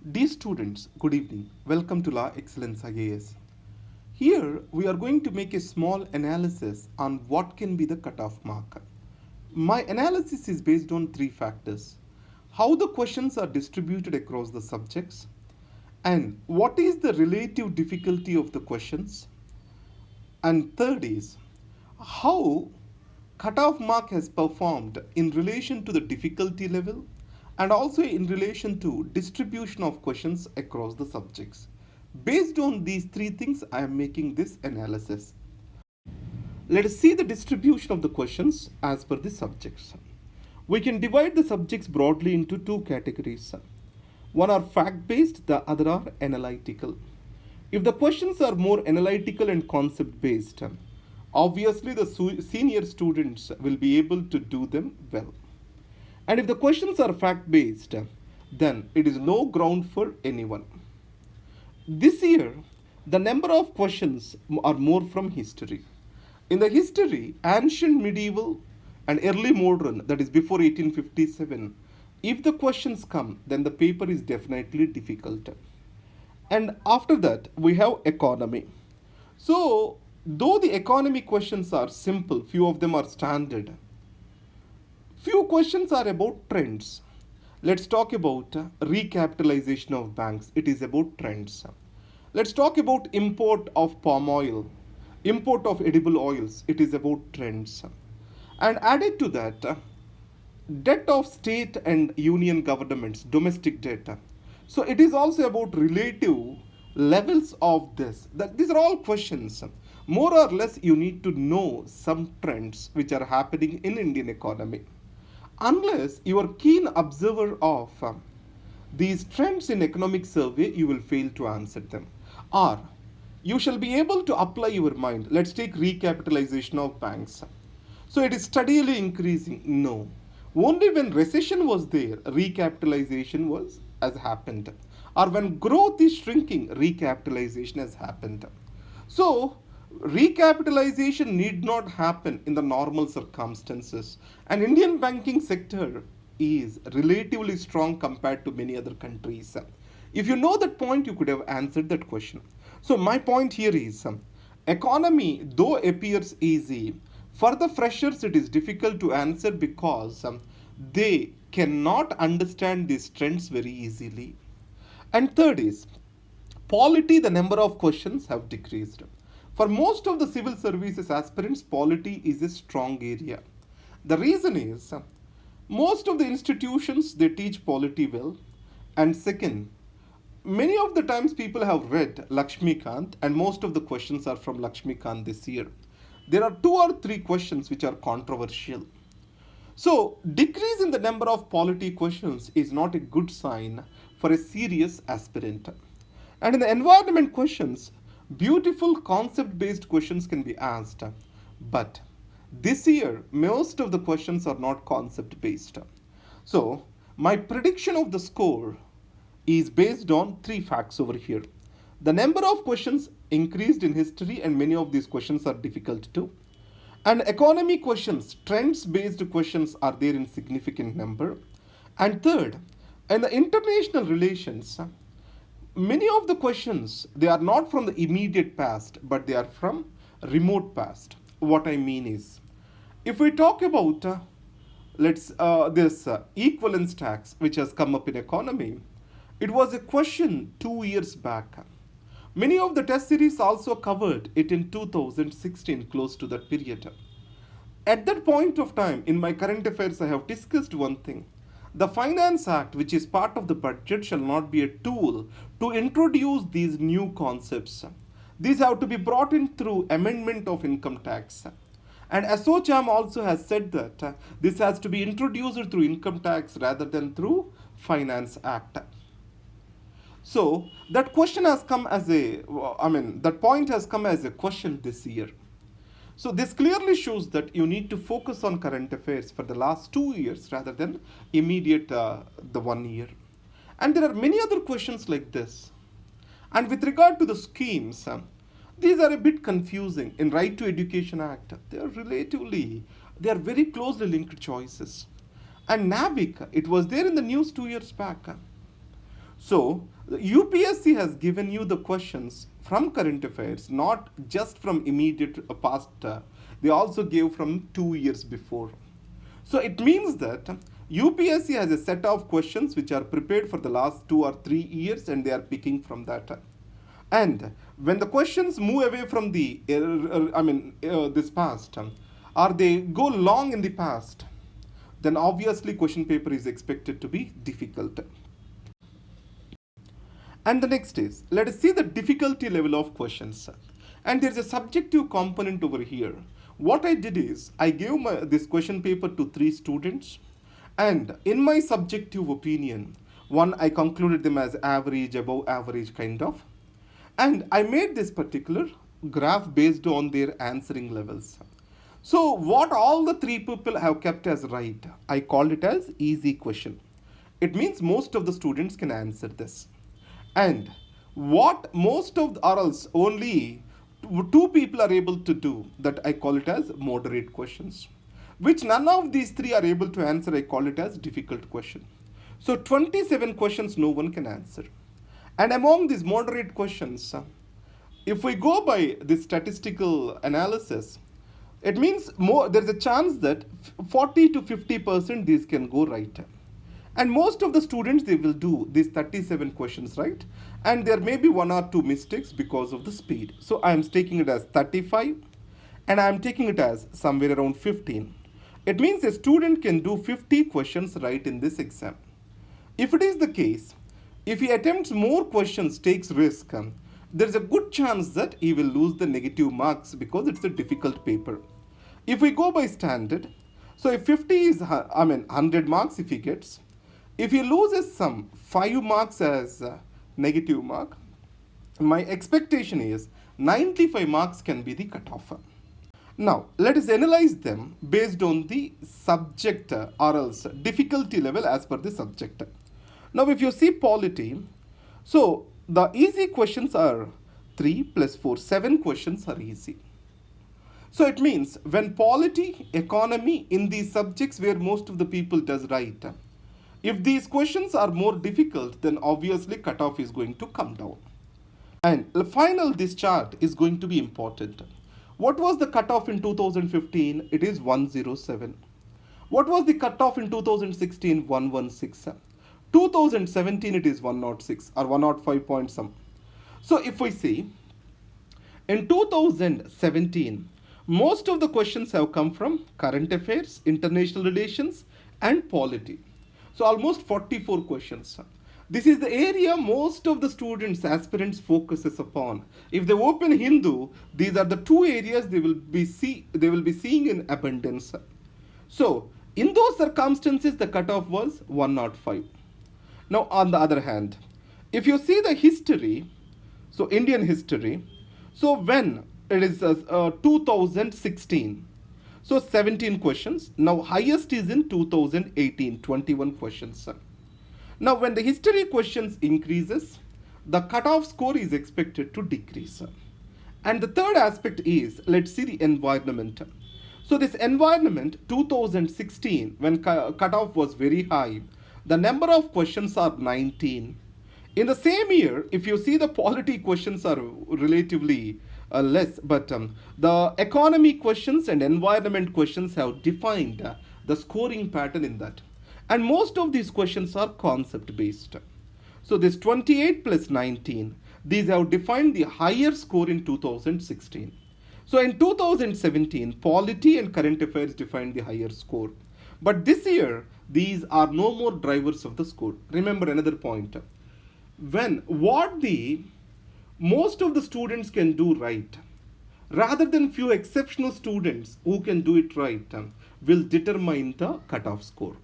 Dear students, good evening. Welcome to Law Excellence IAS. Here we are going to make a small analysis on what can be the cutoff mark. My analysis is based on three factors: how the questions are distributed across the subjects, and what is the relative difficulty of the questions, and third is how cutoff mark has performed in relation to the difficulty level and also in relation to distribution of questions across the subjects. Based on these three things, I am making this analysis. Let us see the distribution of the questions as per the subjects. We can divide the subjects broadly into two categories. One are fact based, the other are analytical. If the questions are more analytical and concept based, obviously the senior students will be able to do them well. And if the questions are fact based, then it is no ground for anyone. This year, the number of questions are more from history. In the history, ancient, medieval, and early modern, that is before 1857, if the questions come, then the paper is definitely difficult. And after that, we have economy. So, though the economy questions are simple, few of them are standard, few questions are about trends. Let's talk about recapitalization of banks. It is about trends. Let's talk about import of palm oil, import of edible oils. It is about trends. And added to that, debt of state and union governments, domestic debt. So it is also about relative levels of this. These are all questions. More or less, you need to know some trends which are happening in Indian economy. Unless you are keen observer of these trends in economic survey, you will fail to answer them. Or you shall be able to apply your mind. Let's take recapitalization of banks. So it is steadily increasing. No. Only when recession was there, recapitalization has happened. Or when growth is shrinking, recapitalization has happened. So recapitalization need not happen in the normal circumstances. And Indian banking sector is relatively strong compared to many other countries. If you know that point, you could have answered that question. So my point here is economy, though appears easy, for the freshers it is difficult to answer because they cannot understand these trends very easily. And third is polity, the number of questions have decreased. For most of the civil services aspirants, polity is a strong area. The reason is most of the institutions they teach polity well, and second, many of the times people have read Lakshmikant, and most of the questions are from Lakshmikant this year. There are two or three questions which are controversial. So, decrease in the number of polity questions is not a good sign for a serious aspirant. And in the environment questions, beautiful concept based questions can be asked. But this year, most of the questions are not concept based. So, my prediction of the score is based on three facts over here. The number of questions increased in history, and many of these questions are difficult too. And economy questions, trends based questions are there in significant number. And third, in the international relations, many of the questions they are not from the immediate past but they are from remote past. What I mean is, if we talk about let's this equivalence tax which has come up in economy, it was a question 2 years back. Many of the test series also covered it in 2016, close to that period. At that point of time, in my current affairs, I have discussed one thing. The Finance Act, which is part of the budget, shall not be a tool to introduce these new concepts. These have to be brought in through amendment of income tax. And ASSOCHAM also has said that this has to be introduced through income tax rather than through Finance Act. So that question has come as that point has come as a question this year. So this clearly shows that you need to focus on current affairs for the last 2 years rather than immediate the 1 year. And there are many other questions like this. And with regard to the schemes, these are a bit confusing. In Right to Education Act, they are very closely linked choices. And NAVIC, it was there in the news 2 years back. So, the UPSC has given you the questions from current affairs, not just from immediate past, they also gave from 2 years before. So, it means that UPSC has a set of questions which are prepared for the last 2 or 3 years and they are picking from that. And when the questions move away from the, this past, or they go long in the past, then obviously question paper is expected to be difficult. And the next is, let us see the difficulty level of questions. And there's a subjective component over here. What I did is, I gave this question paper to 3 students, and in my subjective opinion, one I concluded them as average, above average kind of. And I made this particular graph based on their answering levels. So what all the 3 people have kept as right, I called it as easy question. It means most of the students can answer this. And what most of or else only 2 people are able to do, that I call it as moderate questions. Which none of these 3 are able to answer, I call it as difficult question. So 27 questions no one can answer. And among these moderate questions, if we go by this statistical analysis, it means there's a chance that 40 to 50% these can go right. And most of the students, they will do these 37 questions right, and there may be 1 or 2 mistakes because of the speed. So I am taking it as 35 and I am taking it as somewhere around 15. It means a student can do 50 questions right in this exam. If it is the case, if he attempts more questions, takes risk, there's a good chance that he will lose the negative marks because it's a difficult paper. If we go by standard, so if 50 is 100 marks if he gets, if he loses some 5 marks as negative mark, my expectation is 95 marks can be the cutoff. Now, let us analyze them based on the subject or else difficulty level as per the subject. Now, if you see polity, so the easy questions are 3 plus 4, 7 questions are easy. So it means when polity, economy, in these subjects where most of the people does right, if these questions are more difficult, then obviously cutoff is going to come down. And the final, this chart is going to be important. What was the cutoff in 2015? It is 107. What was the cutoff in 2016? 116. 2017 it is 106 or 105 point some. So if we see, in 2017, most of the questions have come from current affairs, international relations, and polity. So almost 44 questions. This is the area most of the students, aspirants focuses upon. If they open Hindu, these are the 2 areas they will be seeing in abundance. So in those circumstances, the cutoff was 105. Now on the other hand, if you see the history, so Indian history, so when it is 2016, so 17 questions. Now highest is in 2018, 21 questions. Now when the history questions increases, the cutoff score is expected to decrease. And the third aspect is, let's see the environment. So this environment, 2016, when cutoff was very high, the number of questions are 19. In the same year, if you see the polity questions are relatively less, but the economy questions and environment questions have defined the scoring pattern in that. And most of these questions are concept based. So this 28 plus 19, these have defined the higher score in 2016. So in 2017, polity and current affairs defined the higher score. But this year, these are no more drivers of the score. Remember another point. When what the most of the students can do right, rather than few exceptional students who can do it right, will determine the cutoff score.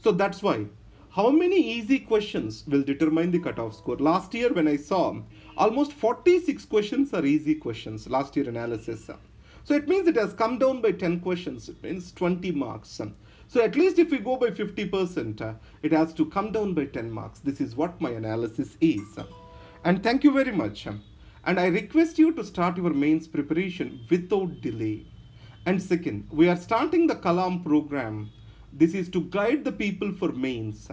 So that's why how many easy questions will determine the cutoff score. Last year when I saw almost 46 questions are easy questions, last year analysis. So it means it has come down by 10 questions, it means 20 marks. So at least if we go by 50%, it has to come down by 10 marks. This is what my analysis is. And thank you very much. And I request you to start your mains preparation without delay. And second, we are starting the Kalam program. This is to guide the people for mains.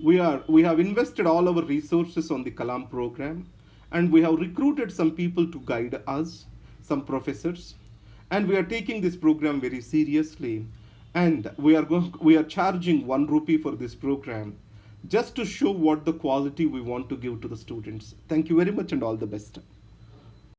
We have invested all our resources on the Kalam program, and we have recruited some people to guide us, some professors, and we are taking this program very seriously. And we are charging 1 rupee for this program, just to show what the quality we want to give to the students. Thank you very much, and all the best.